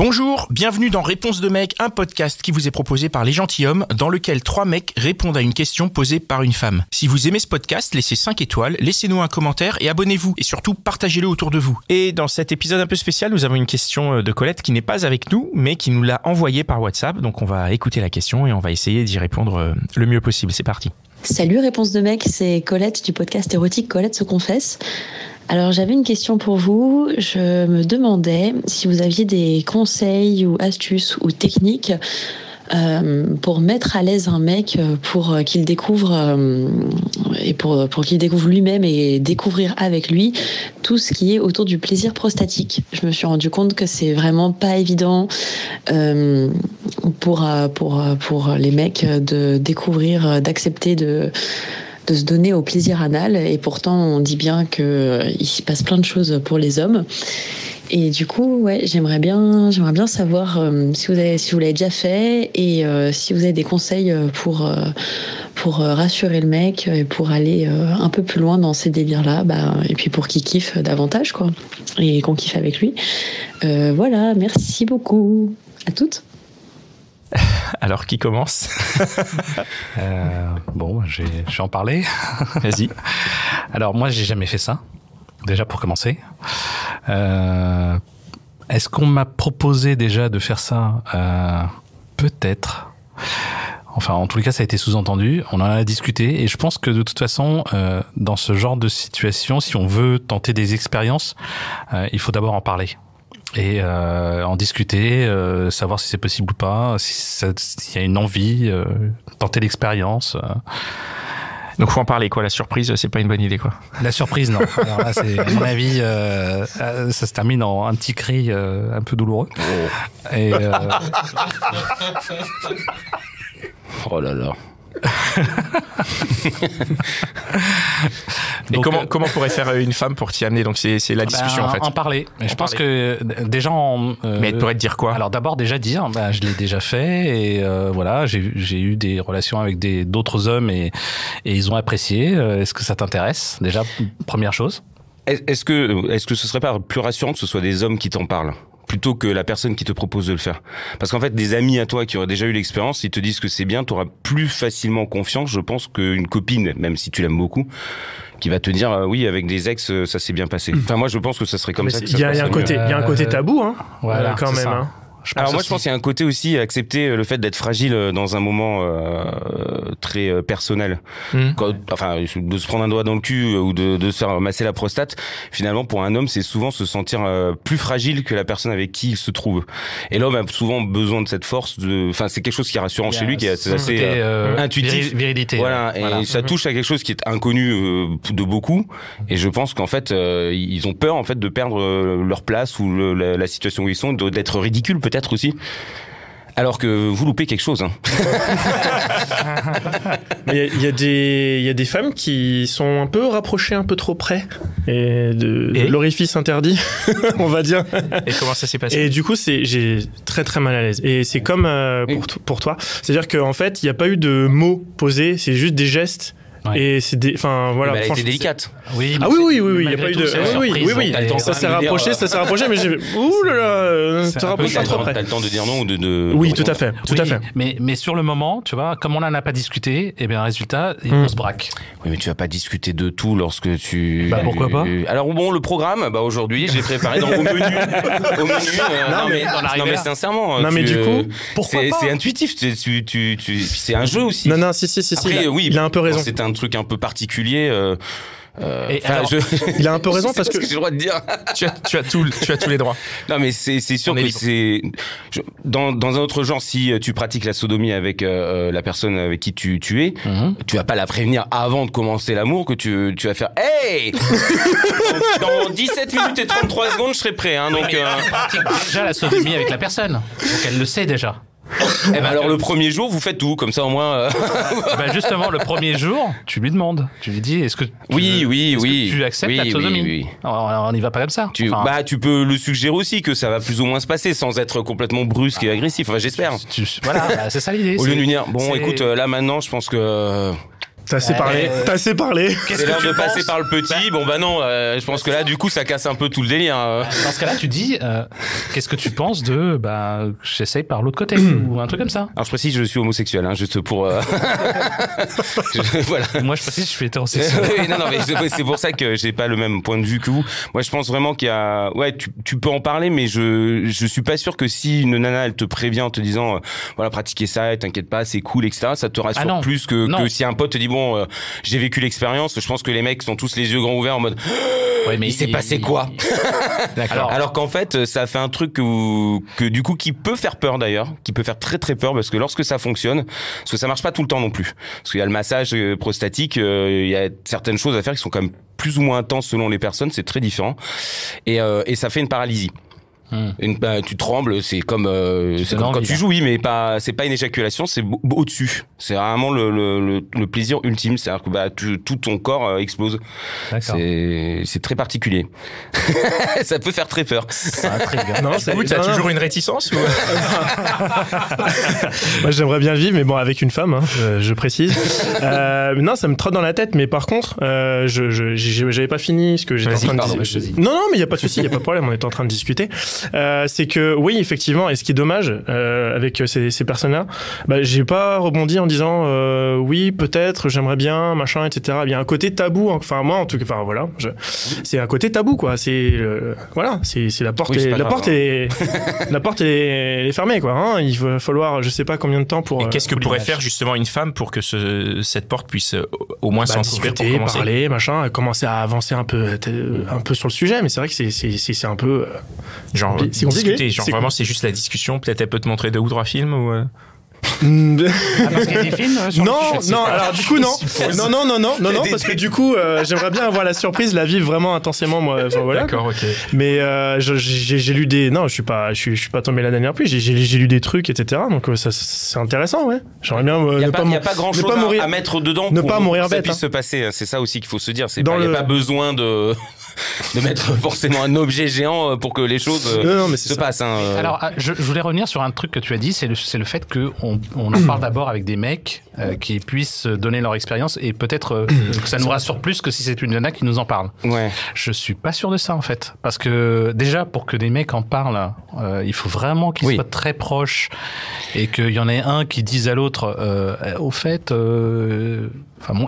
Bonjour, bienvenue dans Réponse de mec, un podcast qui vous est proposé par Les Gentilshommes, dans lequel 3 mecs répondent à une question posée par une femme. Si vous aimez ce podcast, laissez 5 étoiles, laissez-nous un commentaire et abonnez-vous. Et surtout, partagez-le autour de vous. Et dans cet épisode un peu spécial, nous avons une question de Colette qui n'est pas avec nous, mais qui nous l'a envoyée par WhatsApp. Donc on va écouter la question et on va essayer d'y répondre le mieux possible. C'est parti. Salut Réponse de mec, c'est Colette du podcast érotique Colette se confesse. Alors j'avais une question pour vous, je me demandais si vous aviez des conseils ou astuces ou techniques pour mettre à l'aise un mec pour qu'il découvre et pour qu'il découvre lui-même et découvrir avec lui tout ce qui est autour du plaisir prostatique. Je me suis rendu compte que c'est vraiment pas évident pour les mecs de découvrir, d'accepter de se donner au plaisir anal, et pourtant on dit bien qu'il s'y passe plein de choses pour les hommes. Et du coup, ouais, j'aimerais bien savoir si vous l'avez déjà fait et si vous avez des conseils pour rassurer le mec et pour aller un peu plus loin dans ces délires-là, et puis pour qu'il kiffe davantage, quoi, et qu'on kiffe avec lui. Voilà, merci beaucoup. À toutes. Alors, qui commence? Bon, je vais en parler. Vas-y. Alors, moi, j'ai jamais fait ça. Déjà, pour commencer. Est-ce qu'on m'a proposé déjà de faire ça? Peut-être. Enfin, en tous les cas, ça a été sous-entendu. On en a discuté. Et je pense que de toute façon, dans ce genre de situation, si on veut tenter des expériences, il faut d'abord en parler. Et en discuter, savoir si c'est possible ou pas, s'il y a une envie, tenter l'expérience. Donc faut en parler, quoi. La surprise, c'est pas une bonne idée, quoi. La surprise, non. Alors là, c'est, à mon avis, ça se termine en un petit cri un peu douloureux. Oh. Et oh là là. Et donc, comment pourrait faire une femme pour t'y amener? Donc c'est la discussion, en fait. En parler. Mais je pense que déjà mais elle pourrait te dire quoi? Alors d'abord déjà dire, je l'ai déjà fait et voilà, j'ai eu des relations avec d'autres hommes et ils ont apprécié. Est-ce que ça t'intéresse? Déjà, première chose. Est-ce que ce serait pas plus rassurant que ce soit des hommes qui t'en parlent plutôt que la personne qui te propose de le faire? Parce qu'en fait, des amis à toi qui auraient déjà eu l'expérience, ils te disent que c'est bien, tu auras plus facilement confiance, je pense, qu'une copine, même si tu l'aimes beaucoup, qui va te dire oui, avec des ex, ça s'est bien passé. Enfin, moi, je pense que ça serait comme ça. Il y a un côté tabou, hein. Voilà, quand même. Hein. Alors moi, je pense qu'il y a un côté aussi à accepter le fait d'être fragile dans un moment très personnel. Enfin, de se prendre un doigt dans le cul ou de se faire masser la prostate. Finalement, pour un homme, c'est souvent se sentir plus fragile que la personne avec qui il se trouve. Et l'homme a souvent besoin de cette force. Enfin, c'est quelque chose qui est rassurant chez lui, qui est assez intuitif. Virilité. Voilà, et ça touche à quelque chose qui est inconnu de beaucoup. Et je pense qu'en fait, ils ont peur en fait de perdre leur place ou la situation où ils sont, d'être ridicules peut-être aussi, alors que vous loupez quelque chose. Hein. Mais il y a des femmes qui sont un peu rapprochées un peu trop près et de l'orifice interdit, on va dire. Et comment ça s'est passé? Et du coup, j'ai très très mal à l'aise. Et c'est comme pour toi, c'est-à-dire qu'en fait, il n'y a pas eu de mots posés, c'est juste des gestes. Ouais. Et c'est enfin voilà. Mais elle a été délicate. Oui. Ah oui, il y a pas eu de. Oui. Ça s'est rapproché, mais j'ai. Ouh là là, tu rapproches pas trop près. T'as le temps de dire non ou de. Oui, tout à fait. Mais sur le moment, tu vois, comme on n'en a pas discuté, et bien résultat, on se braque. Oui, mais tu vas pas discuter de tout lorsque tu. Pourquoi pas? Alors bon, le programme, aujourd'hui, j'ai préparé au menu. Non mais sincèrement. Non mais du coup, pourquoi pas? C'est intuitif. C'est un jeu aussi. Non, si. Après, oui, il a un peu raison. C'est un truc un peu particulier. Il a un peu raison parce que j'ai le droit de dire. tu as tous les droits. Non mais c'est sûr que c'est dans un autre genre, si tu pratiques la sodomie avec la personne avec qui tu es, tu vas pas la prévenir avant de commencer l'amour que tu vas faire hey dans 17 minutes et 33 secondes je serai prêt hein, donc pratique déjà la sodomie avec la personne. Donc elle le sait déjà. Alors le premier jour vous faites tout comme ça au moins justement le premier jour tu lui demandes, tu lui dis est-ce que tu acceptes la sodomie? Oui. On n'y va pas comme ça. Tu peux le suggérer aussi que ça va plus ou moins se passer sans être complètement brusque et agressif. Enfin j'espère. Voilà, c'est ça l'idée. Au lieu de lui dire écoute là maintenant je pense que T'as assez parlé. C'est l'heure de passer par le petit. Bon, bah non, je pense que là, du coup, ça casse un peu tout le délire. Dans ce cas-là, tu dis, qu'est-ce que tu penses de, j'essaye par l'autre côté, ou un truc comme ça. Alors, je précise, je suis homosexuel, hein, juste pour, voilà. Moi, je précise, je suis hétérosexuel. non, mais c'est pour ça que j'ai pas le même point de vue que vous. Moi, je pense vraiment qu'il y a, tu peux en parler, mais je suis pas sûr que si une nana, elle te prévient en te disant, voilà, pratiquez ça, t'inquiète pas, c'est cool, etc., ça te rassure plus que si un pote te dit, bon, j'ai vécu l'expérience, je pense que les mecs sont tous les yeux grands ouverts en mode, mais il s'est passé quoi? D'accord. Alors qu'en fait, ça fait un truc que du coup, qui peut faire peur d'ailleurs, qui peut faire très très peur, parce que lorsque ça fonctionne, parce que ça marche pas tout le temps non plus, parce qu'il y a le massage prostatique, il y a certaines choses à faire qui sont quand même plus ou moins intenses selon les personnes, c'est très différent, et ça fait une paralysie. Tu trembles, c'est comme quand tu joues, oui, mais c'est pas une éjaculation, c'est au-dessus. C'est vraiment le plaisir ultime, c'est-à-dire que tout ton corps explose. C'est très particulier. Ça peut faire très peur. Non, t'as toujours une réticence ou... Moi, j'aimerais bien vivre, mais bon, avec une femme, hein, je précise. Non, ça me trotte dans la tête, mais par contre, j'avais pas fini ce que j'étais en train de dire. Non, mais il y a pas de souci, il y a pas de problème, on est en train de discuter. C'est que oui, effectivement, et ce qui est dommage avec ces personnes-là, j'ai pas rebondi en disant oui, peut-être, j'aimerais bien, machin, etc. Il y a un côté tabou, enfin moi en tout cas, enfin voilà, c'est un côté tabou quoi. C'est voilà, c'est la porte, la porte est fermée quoi. Hein. Il va falloir, je sais pas combien de temps pour. Et qu'est-ce que pourrait faire justement une femme pour que cette porte puisse au moins s'entrouvrir pour commencer, parler, machin, commencer à avancer un peu sur le sujet, mais c'est vrai que c'est un peu genre discuter, genre vraiment c'est juste la discussion, peut-être elle peut te montrer 2 ou 3 films ou parce qu'il y a des films non, alors du coup non, parce que du coup j'aimerais bien avoir la surprise, la vivre vraiment intensément moi. Enfin, voilà. D'accord, ok. Mais j'ai lu des, non, je suis pas tombé la dernière pluie. J'ai lu des trucs, etc. Donc ça c'est intéressant, ouais. J'aimerais bien. Il y a pas grand chose à mettre dedans. Ne pas mourir bête. Ça puisse hein. se passer. C'est ça aussi qu'il faut se dire. Il y a pas besoin de mettre forcément un objet géant pour que les choses se passent. Hein. Alors, je voulais revenir sur un truc que tu as dit, c'est le fait que on en parle d'abord avec des mecs qui puissent donner leur expérience et peut-être que ça nous rassure plus que si c'est une nana qui nous en parle. Ouais. Je suis pas sûr de ça en fait, parce que déjà pour que des mecs en parlent, il faut vraiment qu'ils soient très proches et qu'il y en ait un qui dise à l'autre, au fait,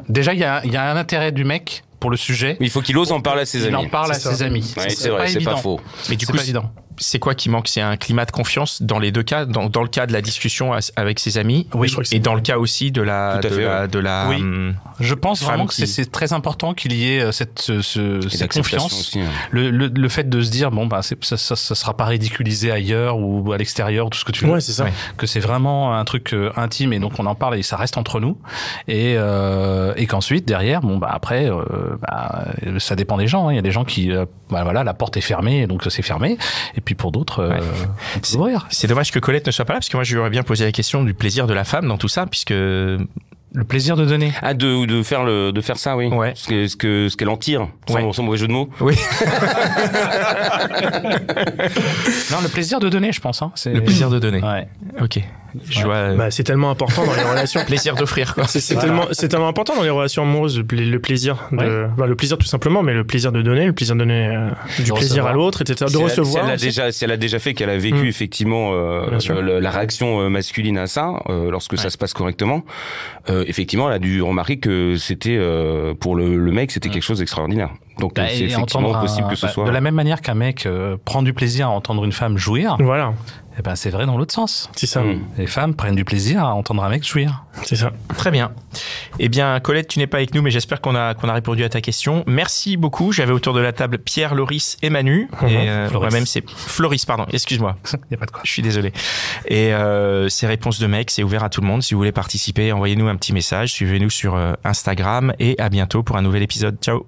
déjà il y a un intérêt du mec pour le sujet. Il faut qu'il ose en parler à ses amis. Il en parle à ses amis. Ouais, c'est vrai, c'est pas faux. Mais du coup, pas évident. C'est quoi qui manque? C'est un climat de confiance dans les deux cas, dans le cas de la discussion avec ses amis, et dans le cas aussi de la oui. Je pense vraiment que c'est très important qu'il y ait cette confiance. Aussi, hein. Le fait de se dire ça sera pas ridiculisé ailleurs ou à l'extérieur, tout ce que tu veux. Ouais, c'est ça. Que c'est vraiment un truc intime et donc on en parle et ça reste entre nous et qu'ensuite derrière après ça dépend des gens. Il y a des gens qui la porte est fermée donc c'est fermé. Et puis pour d'autres, c'est dommage que Colette ne soit pas là parce que moi je lui aurais bien posé la question du plaisir de la femme dans tout ça, puisque le plaisir de donner. Ah, de faire ça, oui. Ouais. Ce qu'elle en tire. Sans mauvais jeu de mots. Oui. Non, le plaisir de donner, je pense, hein. C'est le plaisir de donner. Ouais. Ok. Je vois. C'est tellement important dans les relations. Plaisir d'offrir, quoi. C'est tellement important dans les relations amoureuses, le plaisir le plaisir tout simplement, mais le plaisir de donner, du plaisir à l'autre, etc. De recevoir. Si elle a déjà fait, qu'elle a vécu effectivement la réaction masculine à ça, lorsque ça se passe correctement, effectivement, elle a dû remarquer que c'était pour le mec, c'était quelque chose d'extraordinaire. Donc c'est effectivement possible que ce soit. De la même manière qu'un mec prend du plaisir à entendre une femme jouir. Voilà. Eh ben c'est vrai dans l'autre sens. C'est ça. Les femmes prennent du plaisir à entendre un mec jouir. C'est ça. Très bien. Eh bien, Colette, tu n'es pas avec nous, mais j'espère qu'on a répondu à ta question. Merci beaucoup. J'avais autour de la table Pierre, Loris et Manu. Et moi-même, c'est Floris, pardon. Excuse-moi. Y a pas de quoi. Je suis désolé. Et ces réponses de mecs, c'est ouvert à tout le monde. Si vous voulez participer, envoyez-nous un petit message. Suivez-nous sur Instagram et à bientôt pour un nouvel épisode. Ciao.